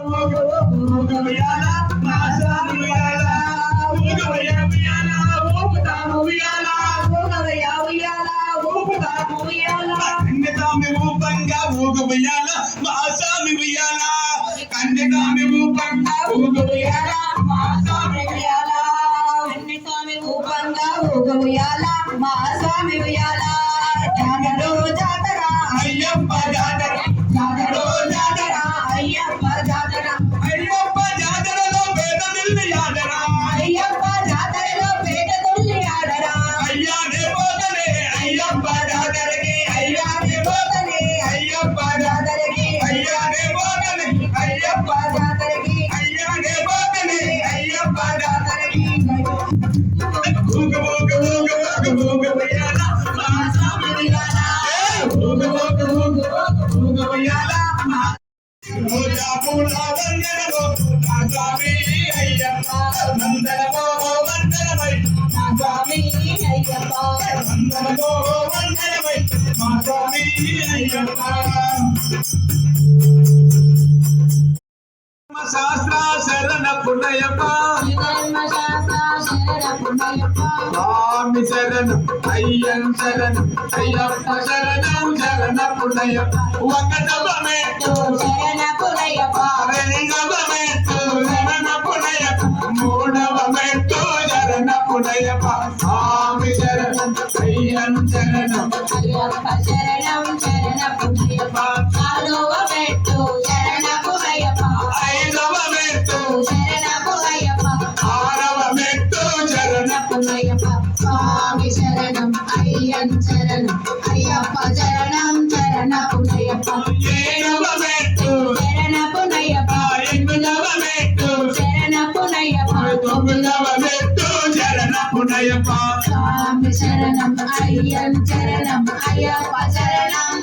ఊగవయ్యాల మా స్వామి ఉయ్యాల ఊగవయ్య ఉయ్యాల ఊపుతాము ఉయ్యాల ఊగవయ్య ఉయ్యాల ఊపుతాము ఉయ్యాల కన్యతామి ఊపంగా ఊగవయ్యాల మా స్వామి ఉయ్యాల కన్యతామి ఊపంగా ఊగవయ్యాల మా స్వామి ఉయ్యాల కన్యతామి ఊపంగా ఊగవయ్యాల మా స్వామి ఉయ్యాల జాగరో జాతర అయ్యప్ప జాతర జాగరో జాతర అయ్యప్ప జాతర అయ్యప్ప జాతరలో పేద దిల్లి ఆడరా అయ్యప్ప జాతరలో పేద దిల్లి ఆడరా అయ్యానే పోతనే అయ్యప్ప జాతరకి అయ్యానే పోతనే అయ్యప్ప జాతరకి అయ్యానే పోతనే అయ్యప్ప జాతరకి అయ్యానే పోతనే అయ్యప్ప జాతరకి ఊగ ఊగ ఊగ ఊగ ఊగ ఉయ్యాల మా స్వామి ఉయ్యాల ఊగ ఊగ ఊగ ఊగ ఉయ్యాల వందనమో నా స్వామి అయ్యప్ప వందనమో వందనమై నా స్వామి అయ్యప్ప వందనమో వందనమై మా స్వామి అయ్యప్ప శాస్త్ర శరణ పుణ్యప్ప స్వామి శరణం అయ్యం శరణం అయ్యప్ప శరణం శరణ పుణ్యప్ప ఒకటవమేట్టు శరణ పుణ్యప్ప రెండవమేట్టు శరణ పుణ్యప్ప మూడవమేట్టు శరణ పుణ్యప్ప స్వామి శరణం అయ్యం శరణం అయ్యప్ప శరణం శరణ పుణ్యప్ప నాలుగవమేట్టు శరణ పుణ్యప్ప ఐదవమేట్టు శరణ పుణ్యప్ప ఆరవమేట్టు శరణ పుణ్యప్ప స్వామి శరణం అయ్యం శరణం అయ్యప్ప శరణం శరణ పుణ్యప్ప ఏడవమేట్టు శరణ పుణ్యప్ప ఎనిమిదవమేట్టు శరణ పుణ్యప్ప తొమ్మిదవమేట్టు శరణ పుణ్యప్ప స్వామి శరణం అయ్యం శరణం అయ్యప్ప శరణం